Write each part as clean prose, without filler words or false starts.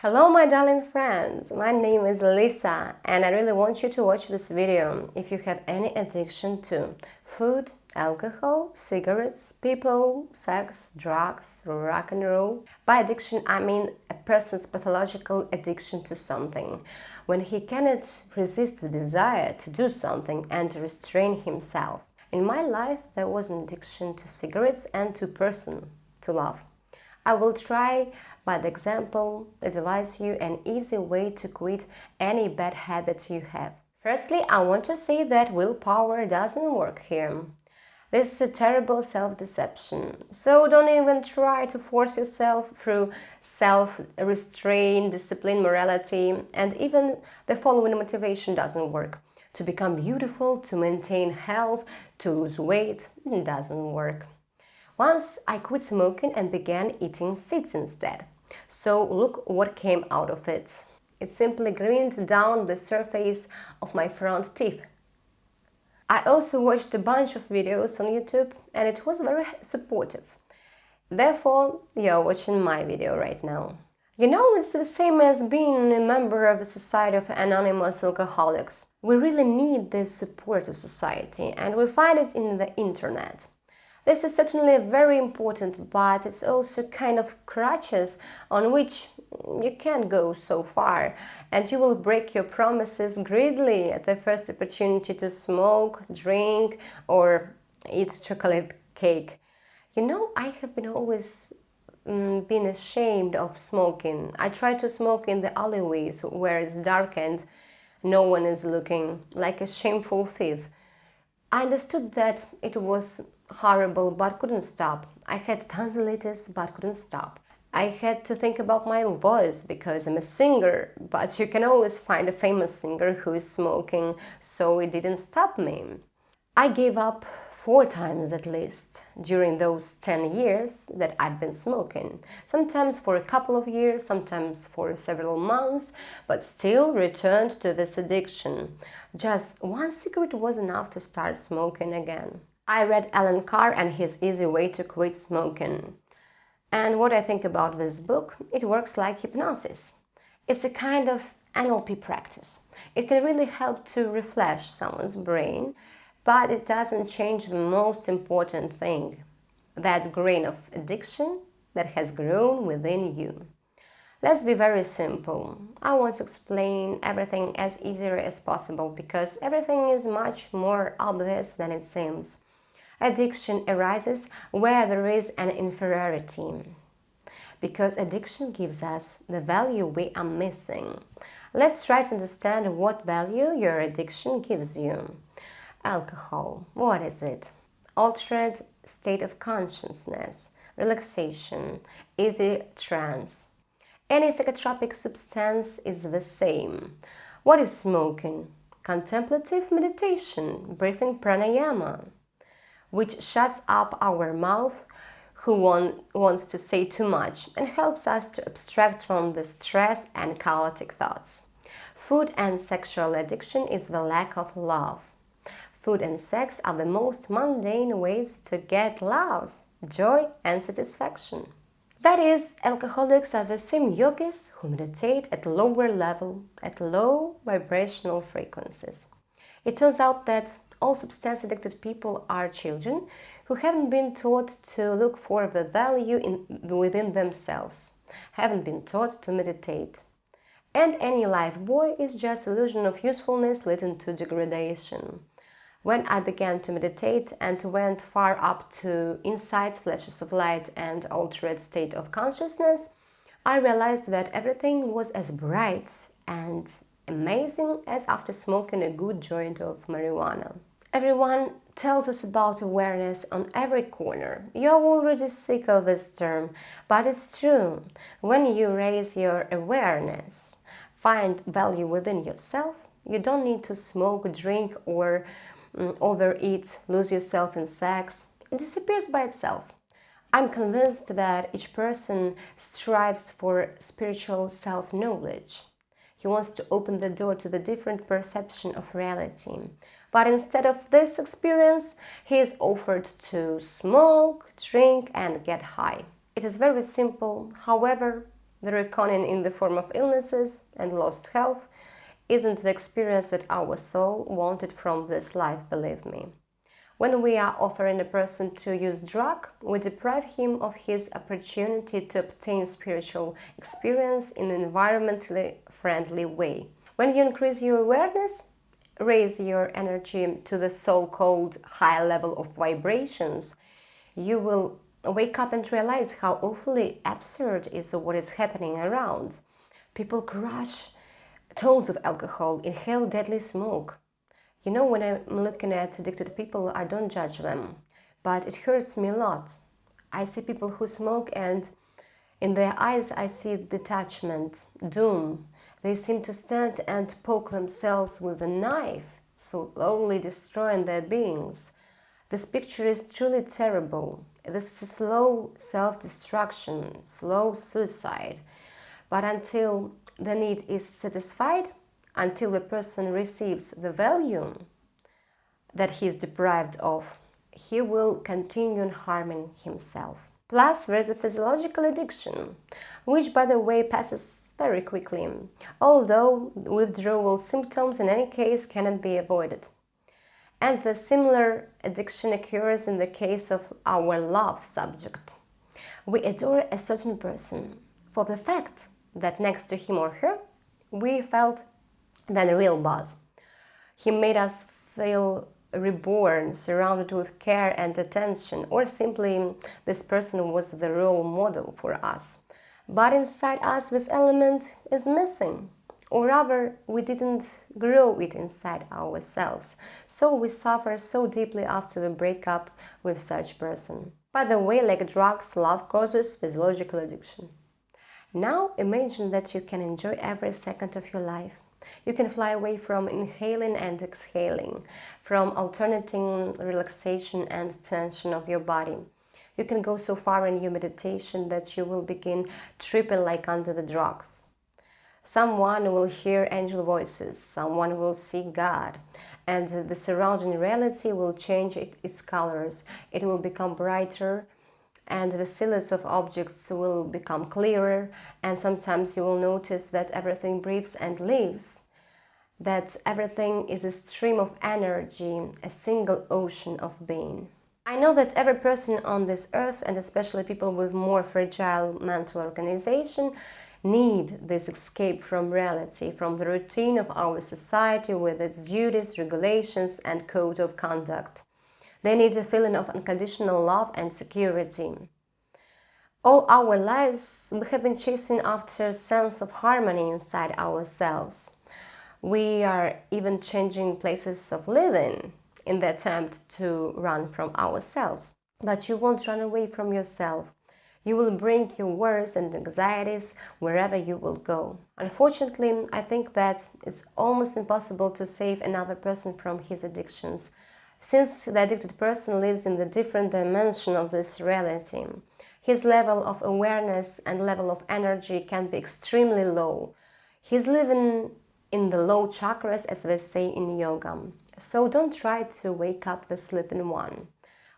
Hello my darling friends, my name is Lisa and I really want you to watch this video if you have any addiction to food, alcohol, cigarettes, people, sex, drugs, rock and roll. By addiction I mean a person's pathological addiction to something, when he cannot resist the desire to do something and to restrain himself. In my life there was an addiction to cigarettes and to person, to love. I will try by the example advise you an easy way to quit any bad habit you have. Firstly, I want to say that willpower doesn't work here. This is a terrible self-deception, so don't even try to force yourself through self-restraint, discipline, morality, and even the following motivation doesn't work. To become beautiful, to maintain health, to lose weight, doesn't work. Once I quit smoking and began eating seeds instead. So look what came out of it. It simply grinned down the surface of my front teeth. I also watched a bunch of videos on YouTube and it was very supportive. Therefore, you're watching my video right now. You know, it's the same as being a member of a society of anonymous alcoholics. We really need this support of society and we find it in the internet. This is certainly very important, but it's also kind of crutches on which you can't go so far, and you will break your promises greedily at the first opportunity to smoke, drink, or eat chocolate cake. You know, I have been always been ashamed of smoking. I try to smoke in the alleyways where it's dark and no one is looking, like a shameful thief. I understood that it was horrible but couldn't stop. I had tonsillitis but couldn't stop. I had to think about my voice because I'm a singer, but you can always find a famous singer who is smoking, so it didn't stop me. I gave up 4 times at least during those 10 years that I've been smoking. Sometimes for a couple of years, sometimes for several months, but still returned to this addiction. Just one cigarette was enough to start smoking again. I read Allen Carr and his Easy Way to Quit Smoking. And what I think about this book, it works like hypnosis. It's a kind of NLP practice. It can really help to refresh someone's brain, but it doesn't change the most important thing, that grain of addiction that has grown within you. Let's be very simple. I want to explain everything as easier as possible because everything is much more obvious than it seems. Addiction arises where there is an inferiority, because addiction gives us the value we are missing. Let's try to understand what value your addiction gives you. Alcohol, what is it? Altered state of consciousness, relaxation, easy trance. Any psychotropic substance is the same. What is smoking? Contemplative meditation, breathing pranayama, which shuts up our mouth who wants to say too much and helps us to abstract from the stress and chaotic thoughts. Food and sexual addiction is the lack of love. Food and sex are the most mundane ways to get love, joy and satisfaction. That is, alcoholics are the same yogis who meditate at lower level, at low vibrational frequencies. It turns out that all substance-addicted people are children who haven't been taught to look for the value within themselves, haven't been taught to meditate. And any life boy is just illusion of usefulness leading to degradation. When I began to meditate and went far up to insights, flashes of light and altered state of consciousness, I realized that everything was as bright and amazing as after smoking a good joint of marijuana. Everyone tells us about awareness on every corner. You're already sick of this term, but it's true. When you raise your awareness, find value within yourself, you don't need to smoke, drink, or overeat, lose yourself in sex. It disappears by itself. I'm convinced that each person strives for spiritual self-knowledge. He wants to open the door to the different perception of reality. But instead of this experience, he is offered to smoke, drink, and get high. It is very simple, however, The reckoning in the form of illnesses and lost health isn't the experience that our soul wanted from this life, believe me. When we are offering a person to use drug, we deprive him of his opportunity to obtain spiritual experience in an environmentally friendly way. When you increase your awareness, raise your energy to the so-called high level of vibrations, you will wake up and realize how awfully absurd is what is happening around. People crush tons of alcohol, inhale deadly smoke. You know, when I'm looking at addicted people, I don't judge them, but it hurts me a lot. I see people who smoke and in their eyes I see detachment, doom. They seem to stand and poke themselves with a knife, slowly destroying their beings. This picture is truly terrible. This is slow self-destruction, slow suicide. But until the need is satisfied, until a person receives the value that he is deprived of, he will continue harming himself. Plus, there is a physiological addiction, which, by the way, passes very quickly, although withdrawal symptoms in any case cannot be avoided. And the similar addiction occurs in the case of our love subject. We adore a certain person for the fact that next to him or her, we felt the real buzz. He made us feel reborn, surrounded with care and attention, or simply this person was the role model for us. But inside us, this element is missing, or rather, we didn't grow it inside ourselves, so we suffer so deeply after we break up with such person. By the way, like drugs, love causes physiological addiction. Now imagine that you can enjoy every second of your life. You can fly away from inhaling and exhaling, from alternating relaxation and tension of your body. You can go so far in your meditation that you will begin tripping like under the drugs. Someone will hear angel voices, someone will see God, and the surrounding reality will change its colors. It will become brighter, and the silhouettes of objects will become clearer, and sometimes you will notice that everything breathes and lives, that everything is a stream of energy, a single ocean of being. I know that every person on this earth, and especially people with more fragile mental organization, need this escape from reality, from the routine of our society with its duties, regulations, and code of conduct. They need a feeling of unconditional love and security. All our lives, we have been chasing after a sense of harmony inside ourselves. We are even changing places of living in the attempt to run from ourselves. But you won't run away from yourself. You will bring your worries and anxieties wherever you will go. Unfortunately, I think that it's almost impossible to save another person from his addictions, since the addicted person lives in the different dimension of this reality. His level of awareness and level of energy can be extremely low. He's living in the low chakras, as they say in yoga. So don't try to wake up the sleeping one.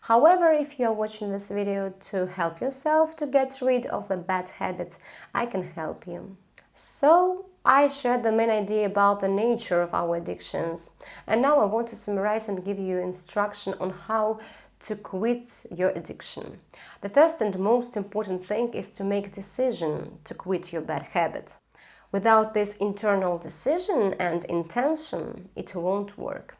However, if you are watching this video to help yourself to get rid of the bad habits, I can help you. So, I shared the main idea about the nature of our addictions, and now I want to summarize and give you instruction on how to quit your addiction. The first and most important thing is to make a decision to quit your bad habit. Without this internal decision and intention, it won't work.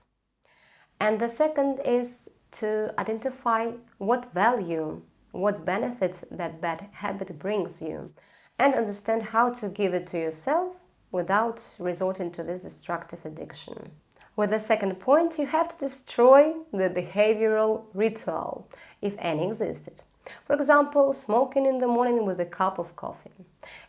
And the second is to identify what value, what benefit that bad habit brings you, and understand how to give it to yourself without resorting to this destructive addiction. With the second point, you have to destroy the behavioral ritual, if any existed. For example, smoking in the morning with a cup of coffee.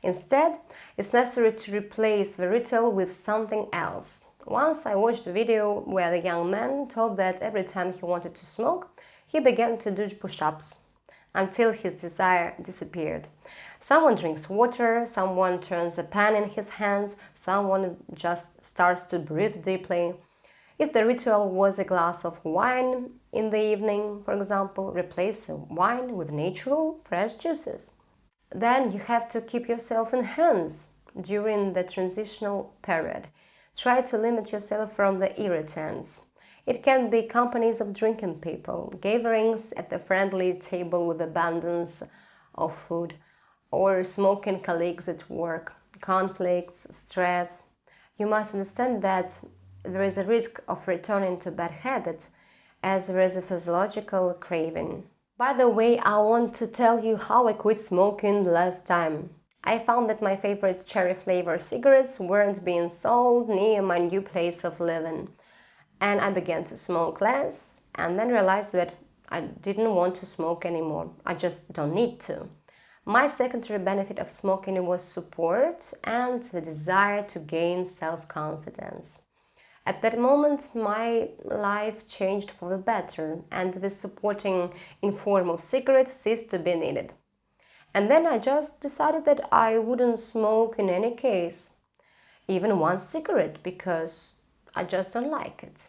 Instead, it's necessary to replace the ritual with something else. Once I watched a video where the young man told that every time he wanted to smoke, he began to do push-ups until his desire disappeared. Someone drinks water, someone turns a pen in his hands, someone just starts to breathe deeply. If the ritual was a glass of wine in the evening, for example, replace wine with natural, fresh juices. then you have to keep yourself in hands during the transitional period. Try to limit yourself from the irritants. It can be companies of drinking people, gatherings at the friendly table with abundance of food, or smoking colleagues at work, conflicts, stress. You must understand that there is a risk of returning to bad habits as there is a physiological craving. By the way, I want to tell you how I quit smoking last time. I found that my favorite cherry flavor cigarettes weren't being sold near my new place of living. And I began to smoke less and then realized that I didn't want to smoke anymore. I just don't need to. My secondary benefit of smoking was support and the desire to gain self-confidence. At that moment, my life changed for the better, and the supporting in form of cigarettes ceased to be needed. And then I just decided that I wouldn't smoke in any case, even one cigarette, because I just don't like it.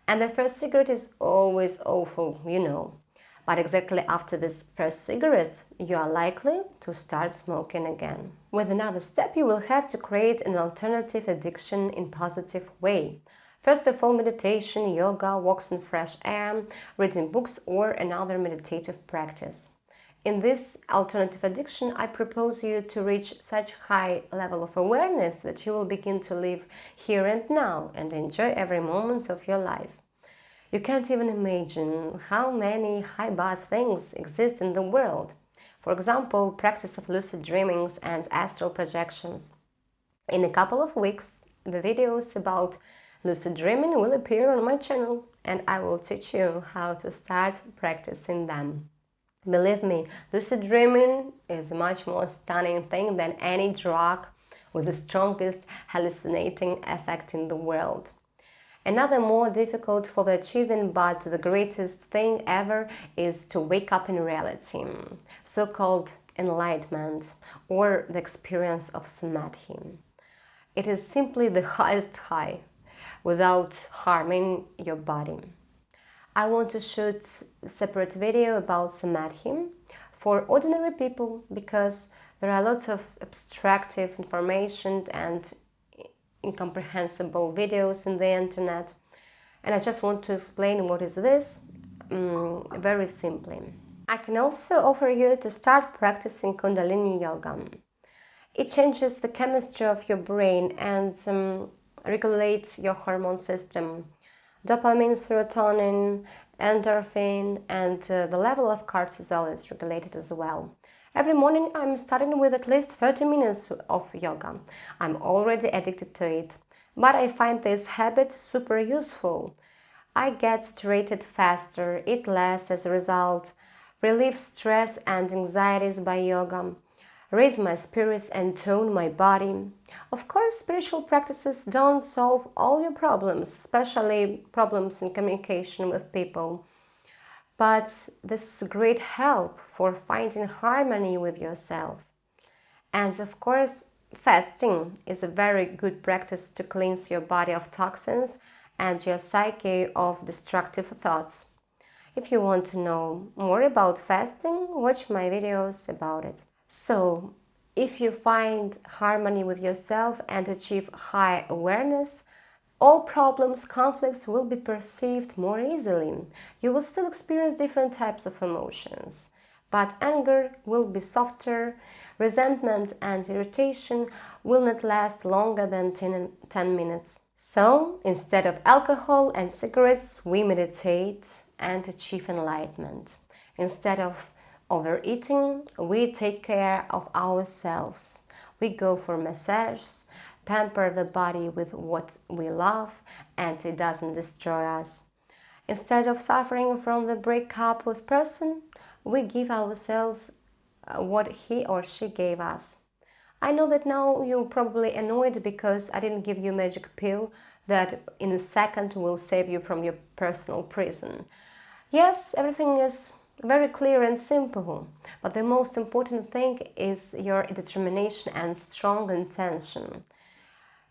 And the first cigarette is always awful, you know. But exactly after this first cigarette, you are likely to start smoking again. With another step, you will have to create an alternative addiction in a positive way. First of all, meditation, yoga, walks in fresh air, reading books, or another meditative practice. In this alternative addiction, I propose you to reach such high level of awareness that you will begin to live here and now and enjoy every moment of your life. You can't even imagine how many high-bass things exist in the world. For example, practice of lucid dreamings and astral projections. In a couple of weeks, the videos about lucid dreaming will appear on my channel, and I will teach you how to start practicing them. Believe me, lucid dreaming is a much more stunning thing than any drug with the strongest hallucinating effect in the world. Another more difficult for the achieving but the greatest thing ever is to wake up in reality, so-called enlightenment or the experience of samadhi. It is simply the highest high without harming your body. I want to shoot a separate video about samadhi for ordinary people because there are lots of abstractive information and incomprehensible videos in the internet, and I just want to explain what is this very simply. I can also offer you to start practicing Kundalini Yoga. It changes the chemistry of your brain and regulates your hormone system. Dopamine, serotonin, endorphin, and the level of cortisol is regulated as well. Every morning I'm starting with at least 30 minutes of yoga. I'm already addicted to it, but I find this habit super useful. I get saturated faster, eat less as a result, relieve stress and anxieties by yoga, raise my spirits and tone my body. Of course, spiritual practices don't solve all your problems, especially problems in communication with people. But this is great help for finding harmony with yourself. And of course, fasting is a very good practice to cleanse your body of toxins and your psyche of destructive thoughts. If you want to know more about fasting, watch my videos about it. So, if you find harmony with yourself and achieve high awareness, all problems, conflicts will be perceived more easily. You will still experience different types of emotions, but anger will be softer, resentment and irritation will not last longer than 10 minutes. So, instead of alcohol and cigarettes, we meditate and achieve enlightenment. Instead of overeating, we take care of ourselves. We go for massages, pamper the body with what we love, and it doesn't destroy us. Instead of suffering from the breakup with person, we give ourselves what he or she gave us. I know that now you're probably annoyed because I didn't give you a magic pill that in a second will save you from your personal prison. Yes, everything is very clear and simple, but the most important thing is your determination and strong intention.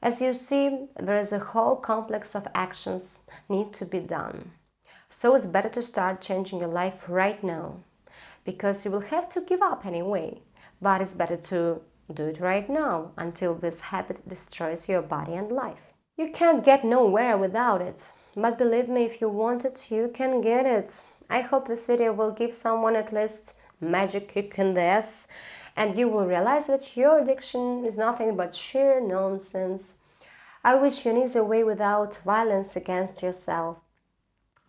As you see, there is a whole complex of actions need to be done. So it's better to start changing your life right now, because you will have to give up anyway. but it's better to do it right now until this habit destroys your body and life. You can't get nowhere without it, but believe me, if you want it, you can get it. I hope this video will give someone at least magic kick in the ass, and you will realize that your addiction is nothing but sheer nonsense. I wish you an easy way without violence against yourself,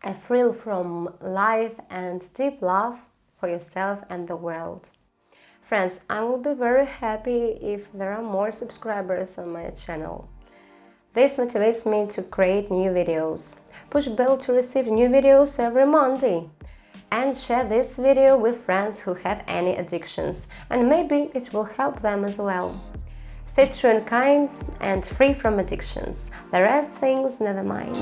a thrill from life and deep love for yourself and the world. Friends, I will be very happy if there are more subscribers on my channel. This motivates me to create new videos. Push bell to receive new videos every Monday. And share this video with friends who have any addictions, and maybe it will help them as well. Stay true and kind and free from addictions. The rest things, never mind.